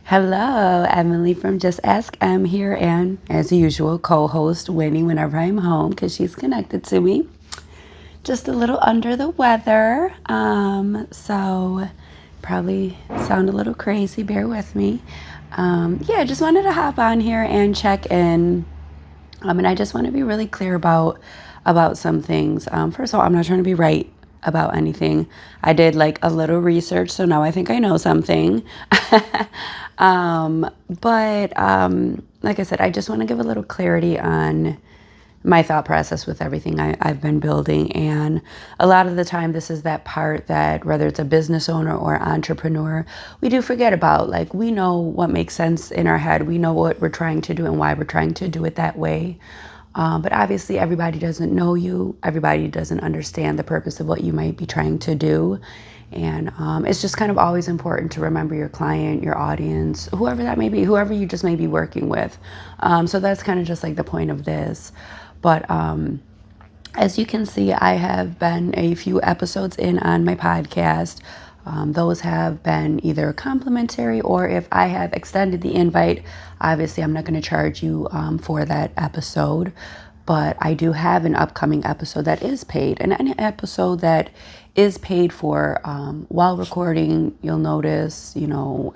Hello, Emily from Just Ask Em here, and as usual, co host Winnie whenever I'm home because she's connected to me. Just a little under the weather, so probably sound a little crazy, bear with me. Yeah, just wanted to hop on here and check in. And I just want to be really clear about some things. First of all, I'm not trying to be right about anything. I did like a little research, so now I think I know something. But like I said, I just want to give a little clarity on my thought process with everything I've been building. And a lot of the time, this is that part that whether it's a business owner or entrepreneur, we do forget about. Like, we know what makes sense in our head. We know what we're trying to do and why we're trying to do it that way. But obviously, everybody doesn't know you. Everybody doesn't understand the purpose of what you might be trying to do. And it's just kind of always important to remember your client, your audience, whoever that may be, whoever you just may be working with. So that's kind of just like the point of this. But as you can see, I have been a few episodes in on my podcast. Those have been either complimentary or if I have extended the invite, obviously I'm not going to charge you for that episode. But I do have an upcoming episode that is paid. And any episode that is paid for while recording, you'll notice,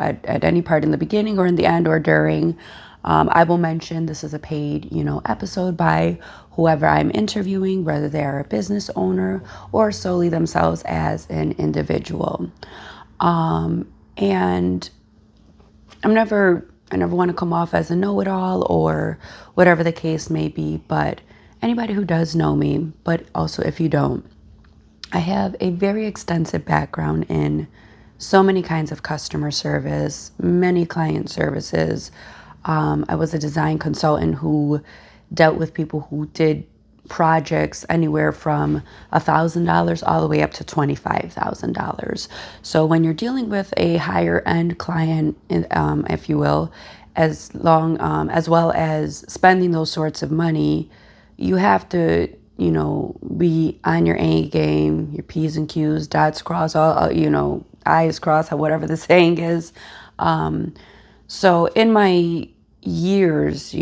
at any part in the beginning or in the end or during, I will mention this is a paid, episode by whoever I'm interviewing, whether they're a business owner or solely themselves as an individual. And I never want to come off as a know-it-all or whatever the case may be, but anybody who does know me, but also if you don't, I have a very extensive background in so many kinds of customer service, many client services. I was a design consultant who dealt with people who did projects anywhere from $1,000 all the way up to $25,000. So when you're dealing with a higher end client, if you will, as well as spending those sorts of money, you have to, be on your A game, your P's and Q's, dots cross, all, I's cross, whatever the saying is. So in my years,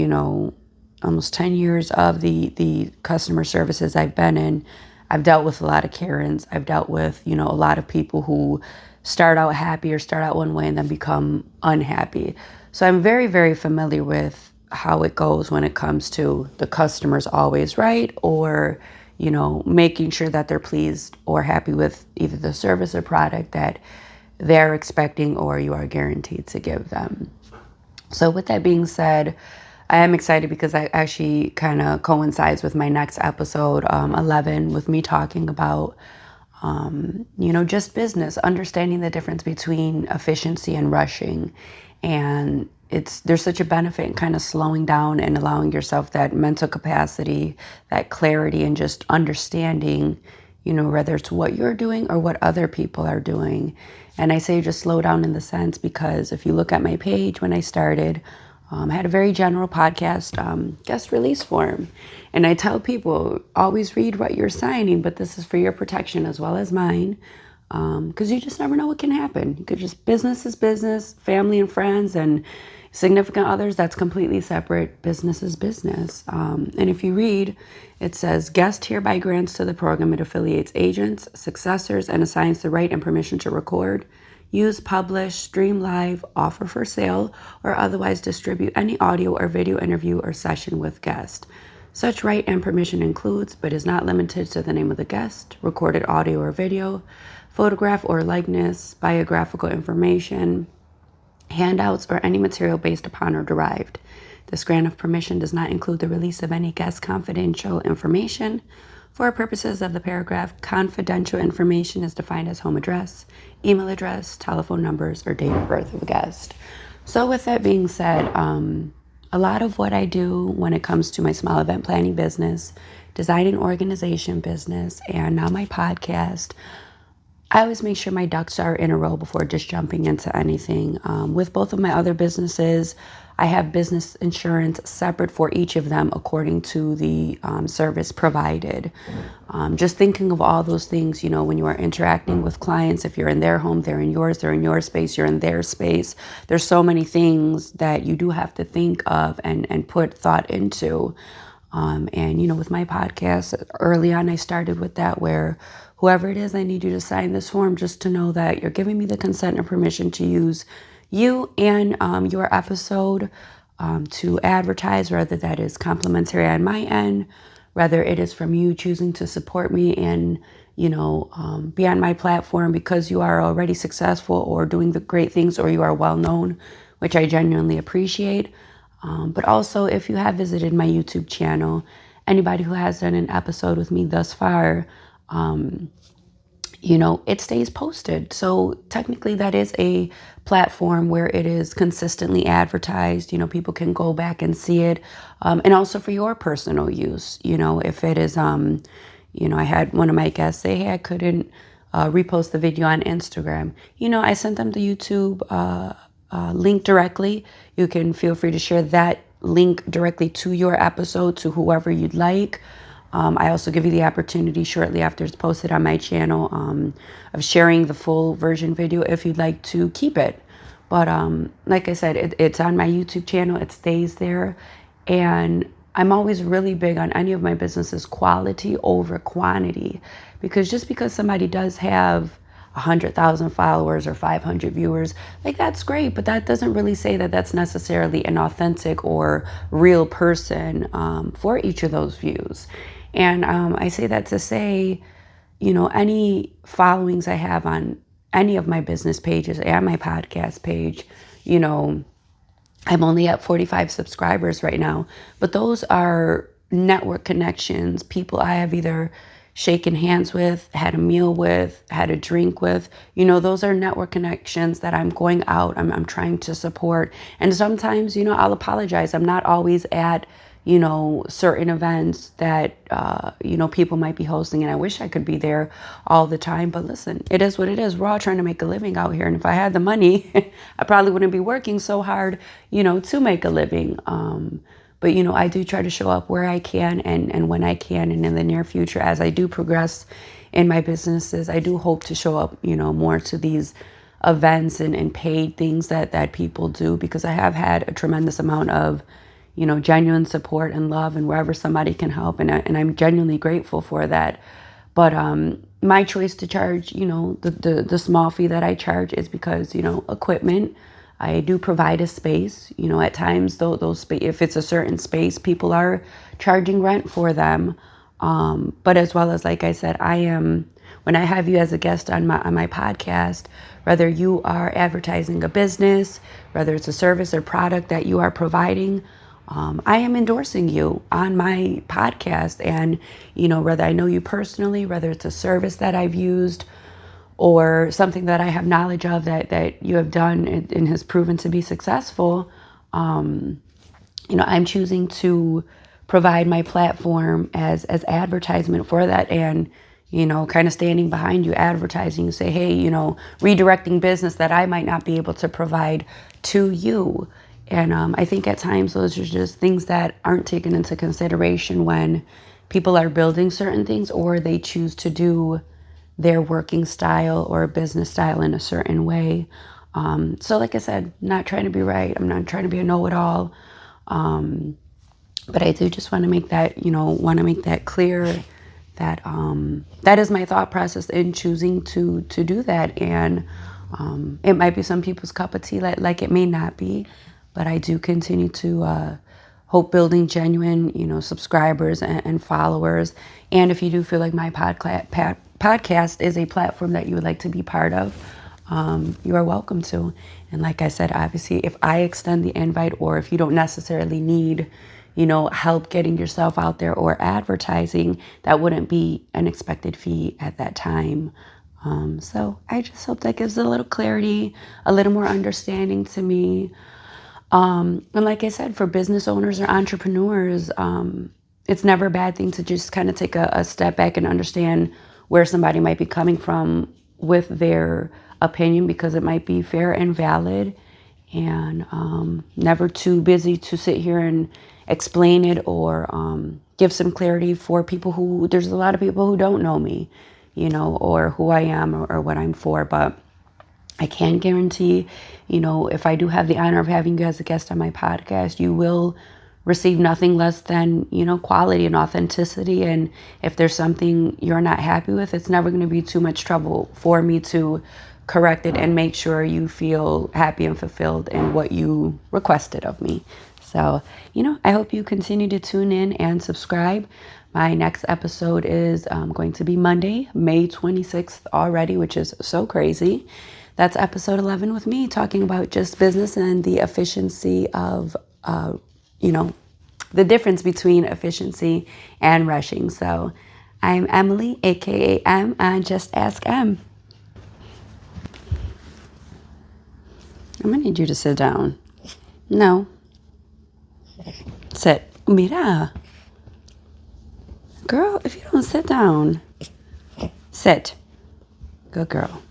almost 10 years of the customer services I've been in, I've dealt with a lot of Karens. I've dealt with, a lot of people who start out happy or start out one way and then become unhappy. So I'm very, very familiar with how it goes when it comes to the customer's always right or, making sure that they're pleased or happy with either the service or product that they're expecting or you are guaranteed to give them. So with that being said, I am excited because I actually kind of coincides with my next episode, 11, with me talking about, just business, understanding the difference between efficiency and rushing. And there's such a benefit in kind of slowing down and allowing yourself that mental capacity, that clarity, and just understanding, whether it's what you're doing or what other people are doing. And I say just slow down in the sense because if you look at my page when I started, I had a very general podcast guest release form. And I tell people, always read what you're signing, but this is for your protection as well as mine. Because you just never know what can happen. You could just, business is business, family and friends and significant others, that's completely separate. Business is business. And if you read, it says, guest hereby grants to the program it affiliates agents, successors, and assigns the right and permission to record, use, publish, stream live, offer for sale, or otherwise distribute any audio or video interview or session with guest. Such right and permission includes, but is not limited to the name of the guest, recorded audio or video, photograph or likeness, biographical information, handouts, or any material based upon or derived. This grant of permission does not include the release of any guest confidential information. For purposes of the paragraph, confidential information is defined as home address, email address, telephone numbers, or date of birth of a guest. So with that being said, a lot of what I do when it comes to my small event planning business, design and organization business, and now my podcast, I always make sure my ducks are in a row before just jumping into anything. With both of my other businesses, I have business insurance separate for each of them according to the service provided. Just thinking of all those things, when you are interacting with clients, if you're in their home, they're in yours, they're in your space, you're in their space. There's so many things that you do have to think of and put thought into. And with my podcast, early on, I started with that where whoever it is, I need you to sign this form just to know that you're giving me the consent and permission to use you and your episode to advertise, whether that is complimentary on my end, whether it is from you choosing to support me and, be on my platform because you are already successful or doing the great things or you are well known, which I genuinely appreciate. But also, if you have visited my YouTube channel, anybody who has done an episode with me thus far, it stays posted. So technically that is a platform where it is consistently advertised. People can go back and see it. And also for your personal use, if it is, I had one of my guests say, hey, I couldn't repost the video on Instagram. I sent them the YouTube link directly. You can feel free to share that link directly to your episode to whoever you'd like. I also give you the opportunity shortly after it's posted on my channel of sharing the full version video if you'd like to keep it. But like I said, it's on my YouTube channel. It stays there. And I'm always really big on any of my businesses, quality over quantity. Because just because somebody does have 100,000 followers or 500 viewers, that's great, but that doesn't really say that that's necessarily an authentic or real person for each of those views. And I say that to say, any followings I have on any of my business pages and my podcast page, I'm only at 45 subscribers right now, but those are network connections, people I have either shaken hands with, had a meal with, had a drink with. Those are network connections that I'm going out, I'm trying to support. And sometimes, I'll apologize. I'm not always at, certain events that, people might be hosting, and I wish I could be there all the time. But listen, it is what it is. We're all trying to make a living out here. And if I had the money, I probably wouldn't be working so hard, to make a living. But, I do try to show up where I can and when I can. And in the near future, as I do progress in my businesses, I do hope to show up, more to these events and paid things that people do, because I have had a tremendous amount of, genuine support and love and wherever somebody can help. And I'm genuinely grateful for that. But my choice to charge, the small fee that I charge is because, equipment. I do provide a space, at times those if it's a certain space, people are charging rent for them. But as well as, like I said, when I have you as a guest on my podcast, whether you are advertising a business, whether it's a service or product that you are providing, I am endorsing you on my podcast. And, whether I know you personally, whether it's a service that I've used, or something that I have knowledge of that you have done and has proven to be successful, I'm choosing to provide my platform as advertisement for that, and, kind of standing behind you, advertising, say, hey, redirecting business that I might not be able to provide to you. And I think at times those are just things that aren't taken into consideration when people are building certain things or they choose to do their working style or business style in a certain way. So like I said, not trying to be right. I'm not trying to be a know-it-all. But I do just want to make that, clear that that is my thought process in choosing to do that. And it might be some people's cup of tea, like it may not be, but I do continue to hope building genuine, subscribers and followers. And if you do feel like my podcast is a platform that you would like to be part of, you are welcome to. And like I said, obviously, if I extend the invite, or if you don't necessarily need, help getting yourself out there or advertising, that wouldn't be an expected fee at that time. So I just hope that gives a little clarity, a little more understanding to me. And like I said, for business owners or entrepreneurs, it's never a bad thing to just kind of take a step back and understand where somebody might be coming from with their opinion, because it might be fair and valid. and never too busy to sit here and explain it or give some clarity for people who, there's a lot of people who don't know me, you know, or who I am or what I'm for. But I can guarantee, you know, if I do have the honor of having you as a guest on my podcast, you will receive nothing less than, you know, quality and authenticity. And if there's something you're not happy with, it's never going to be too much trouble for me to correct it and make sure you feel happy and fulfilled in what you requested of me. So, you know, I hope you continue to tune in and subscribe. My next episode is going to be Monday, May 26th already, which is so crazy. That's episode 11 with me talking about just business and the efficiency of, you know, the difference between efficiency and rushing. So I'm Emily, aka M, and Just Ask M. I'm gonna need you to sit down. No. Sit. Mira. Girl, if you don't sit down. Sit. Good girl.